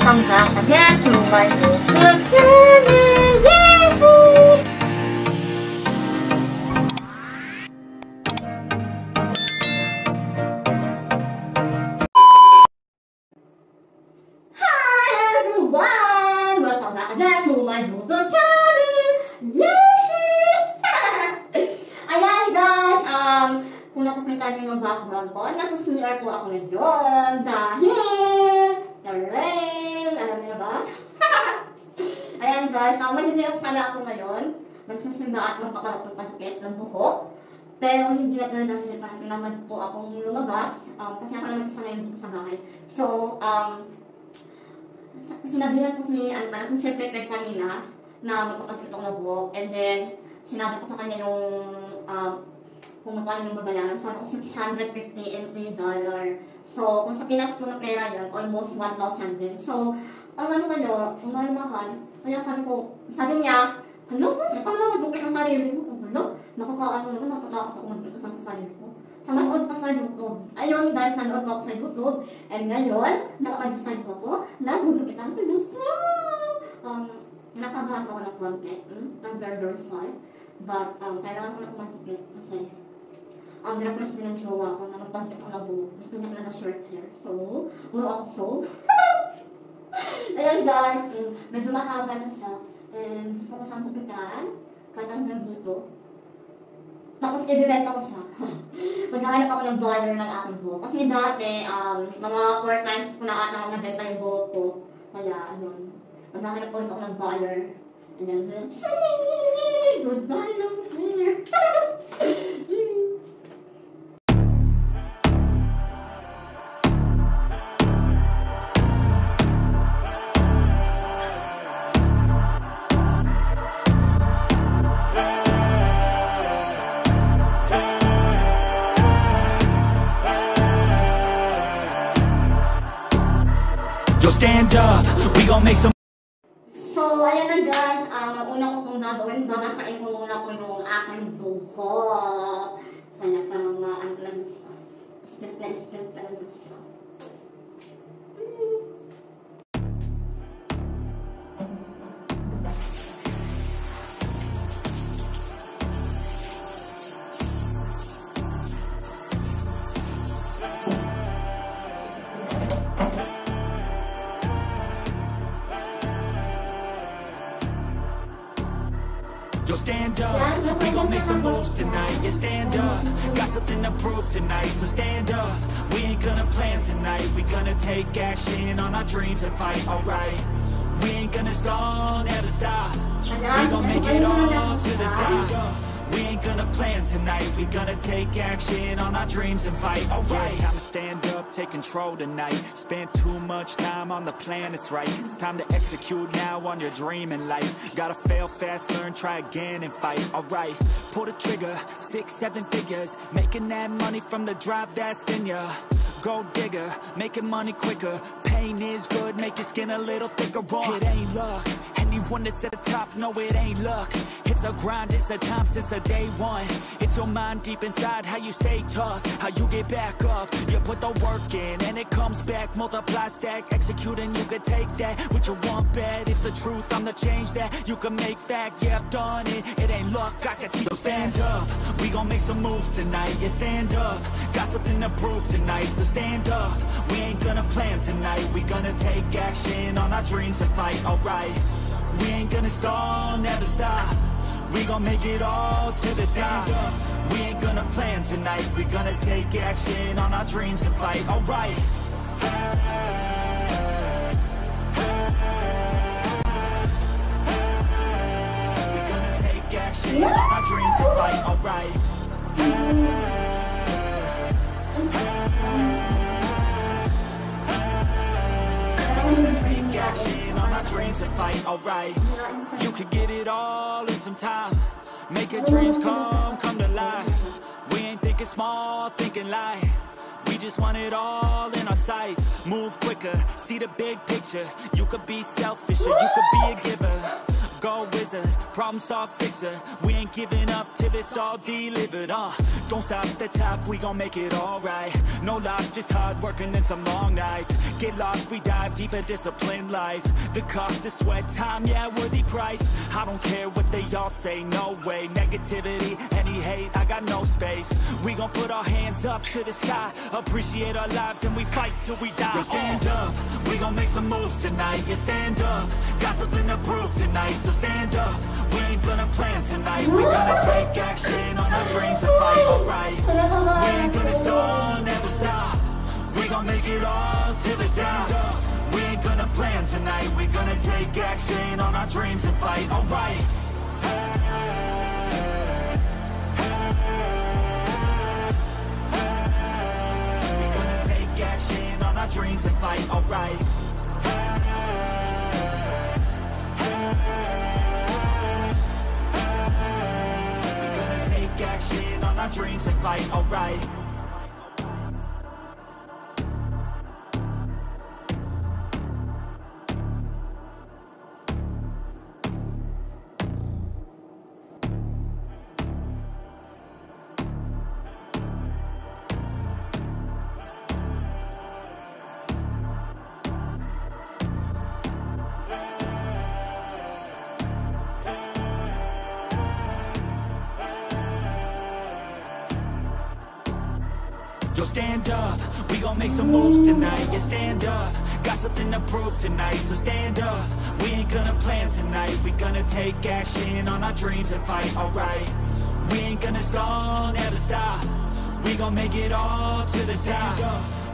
Welcome back again to my YouTube channel! Yahoo! Hi everyone! Welcome back again to my YouTube channel! Yahoo! Ayan guys, kung nakakita niyo yung background ko, nasa-CR po ako ngayon dahil rain! Alam niyo na ba? Ayan guys, maninirap sana ako ngayon. Magsasimba at magpakalak ng pasakit ng buhok. Pero hindi na talaga dahil parang naman po akong lumabas. Kasi ako naman sana yung dito sa bahay. So, sinabihan ko si Sir Pepe kanina na magpapagkita ko ng buhok. And then, sinabi ko sa kanya yung kung magkano yung babayaran. Sabi ko 650 and $3. So, kung sa Pinas ko na pera yan, almost 1,000 din. So, ang ano kayo, ang mahal, kaya sabi niya, hello, paano na mag-book ng sarili mo? Hello, nakakaano naman, natatakot ako mag-book sa sarili ko. Sa manood pa sa YouTube. Ayun, guys, nanood ako sa YouTube. And ngayon, nakapag-decide ko ako na gugupitan ko gusto. Nakabahan ako ng content, ng burger style. But, kailangan ko na kumasikip kasi request din ng jowa ko na magpagpit ko na buhok. Gusto niya na short hair. So, ako so. Ayan guys, medyo mahaba na siya. And gusto ko siyang kupitan. Kahit hanggang dito. Tapos i-direct ako siya. Maghahanap ako ng buyer ng aking buhok. Kasi dati, mga 4 times ko na ata nabenta yung buhok ko. Kaya, ayun. Maghahanap ulit ako ng buyer. And then, goodbye long hair. Yo, stand up, we gon' make some. So, ayan na guys, ang una ko kung gagawin, babasain ko muna ko yung aking buhok. Sana parang ano lang siya. Step talaga siya. Yo, stand up, we gon' make some moves tonight. Yeah, stand up, got something to prove tonight. So stand up, we ain't gonna plan tonight. We gonna take action on our dreams and fight, alright. We ain't gonna stall, never stop. We gon' make it all to the top. We ain't gonna plan tonight. We gonna take action on our dreams and fight, alright. Time to stand up, take control tonight. Spent too much time on the plan, it's right. It's time to execute now on your dream in life. Gotta fail fast, learn, try again and fight, alright. Pull the trigger, 6, 7 figures. Making that money from the drive that's in ya. Gold digger, making money quicker. Pain is good, make your skin a little thicker. It ain't luck, anyone that's at the top, no it ain't luck. It's a grind, it's a time since the day one. It's your mind deep inside, how you stay tough, how you get back up. You put the work in and it comes back. Multiply, stack, execute and you can take that. What you want bad, it's the truth, I'm the change that you can make fact. Yeah, I've done it, it ain't luck, I can teach you. Stand up, we gon' make some moves tonight. Yeah, stand up, got something to prove tonight. So stand up, we ain't gonna plan tonight. We gonna take action on our dreams and fight, alright. We ain't gonna stall, never stop. We gon' make it all to the top. We ain't gonna plan tonight. We gonna take action on our dreams and fight, alright. We gonna take action on our dreams and fight, alright. Take action on our dreams and fight, alright. You can get it all in some time. Make your dreams come to life. We ain't thinking small, thinking light. We just want it all in our sights. Move quicker, see the big picture. You could be selfish or you could be a giver. Go wizard, problem solve fixer. We ain't giving up till it's all delivered. Don't stop at the top, we gon' make it alright. No lies, just hard working and some long nights. Get lost, we dive deeper, disciplined life. The cost of sweat, time, yeah, worthy price. I don't care what they all say, no way. Negativity, any hate, I got no space. We gon' put our hands up to the sky, appreciate our lives and we fight till we die. Yo, stand up, we gon' make some moves tonight. Yeah, stand up, got something to prove tonight. So stand up, we ain't gonna plan tonight. We gonna take action on our dreams and fight, alright. We ain't gonna stall, never stop. We gon' make it all till the top. We ain't gonna plan tonight. We gonna take action on our dreams and fight, alright. We gonna take action on our dreams and fight, alright. We gonna take action on our dreams and fight, alright. Yo, stand up, we gon' make some moves tonight. Yeah, stand up, got something to prove tonight. So stand up, we ain't gonna plan tonight. We gonna take action on our dreams and fight, alright. We ain't gonna stall, never stop. We gon' make it all to the top.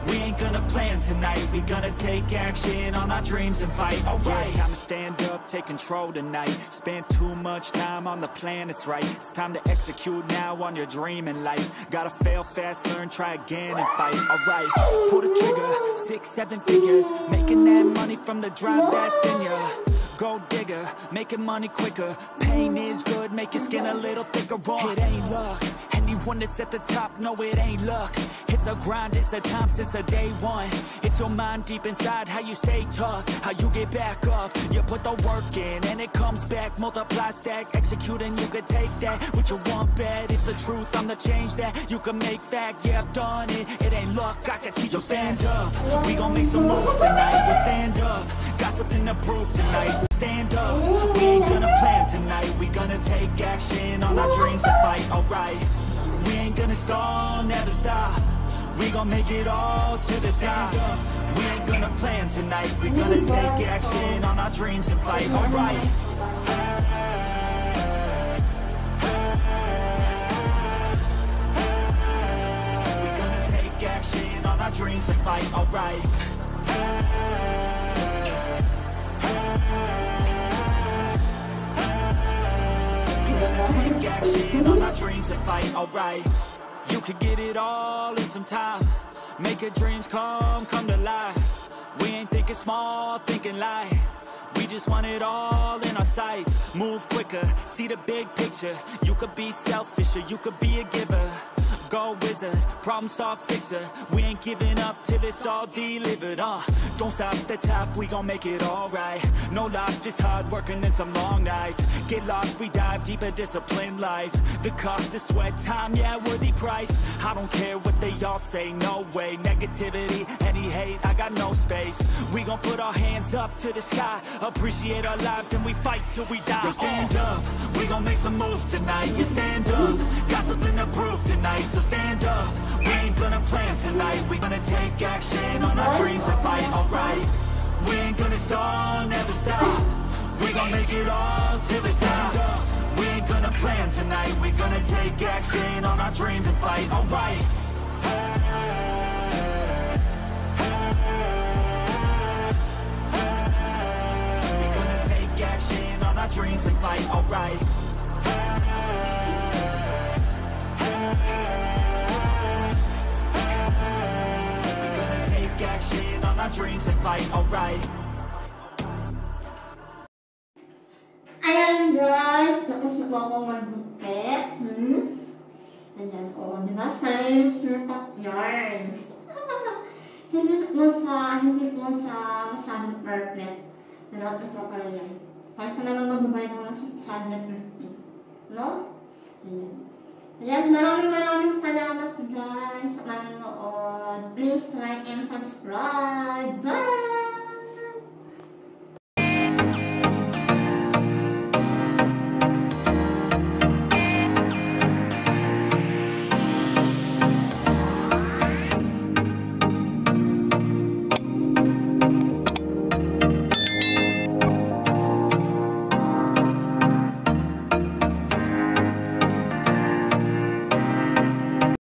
We ain't gonna plan tonight. We gonna take action on our dreams and fight, alright. I'ma stand up, take control tonight. Spend too much time on the plan, it's right. It's time to execute now on your dream in life. Gotta fail fast, learn, try again and fight, alright. Pull the trigger, 6-7 figures. Making that money from the drive that's in ya. Gold digger, making money quicker. Pain is good, make your skin a little thicker. It ain't luck, anyone that's at the top, no it ain't luck. It's a grind, it's a time since the day one. It's your mind deep inside, how you stay tough, how you get back up. You put the work in and it comes back. Multiply, stack, execute and you can take that. What you want bad, it's the truth, I'm the change that you can make fact. Yeah, I've done it, it ain't luck, I can teach you. Stand up, we gon' make some moves tonight. Yeah, stand up, got something to prove tonight. So stand up, we ain't gonna plan tonight. We gonna take action on our dreams and fight, alright. We ain't gonna stall, never stop. We gon' make it all to the top. We ain't gonna plan tonight. We gonna take action on our dreams and fight, alright. We gonna take action on our dreams and fight, alright. We gonna take action on our dreams and fight, alright. You could get it all in some time. Make your dreams come to life. We ain't thinking small, thinking light. We just want it all in our sights. Move quicker, see the big picture. You could be selfish or you could be a giver. Go wizard, problem solve fixer. We ain't giving up till it's all delivered. Don't stop at the top, we gon' make it alright. No lies, just hard working and some long nights. Get lost, we dive deeper, disciplined life. The cost of sweat, time, yeah, worthy price. I don't care what they all say, no way. Negativity, any hate, I got no space. We gon' put our hands up to the sky, appreciate our lives and we fight till we die. Yo, stand up, we gon' make some moves tonight. Yeah, stand up, got something to prove tonight. So stand up, we ain't gonna plan tonight. We gonna take action on our dreams and fight, alright. We ain't gonna stall, never stop. We gon' make it all to the top. We ain't gonna plan tonight. We gonna take action on our dreams and fight, alright. We gonna take action on our dreams and fight, alright. Action on our dreams and fight, alright. Ayan guys, tapos na po akong mag-gupit. Ayan po, diba? Same setup yarn. Hindi po sa masyadong perfect. Pero gusto ko yan. Kaya sa naman magbabayad ako ng 650. No? Ayan. Ayan, maraming salamat guys sa manonood. Please like and subscribe. Bye!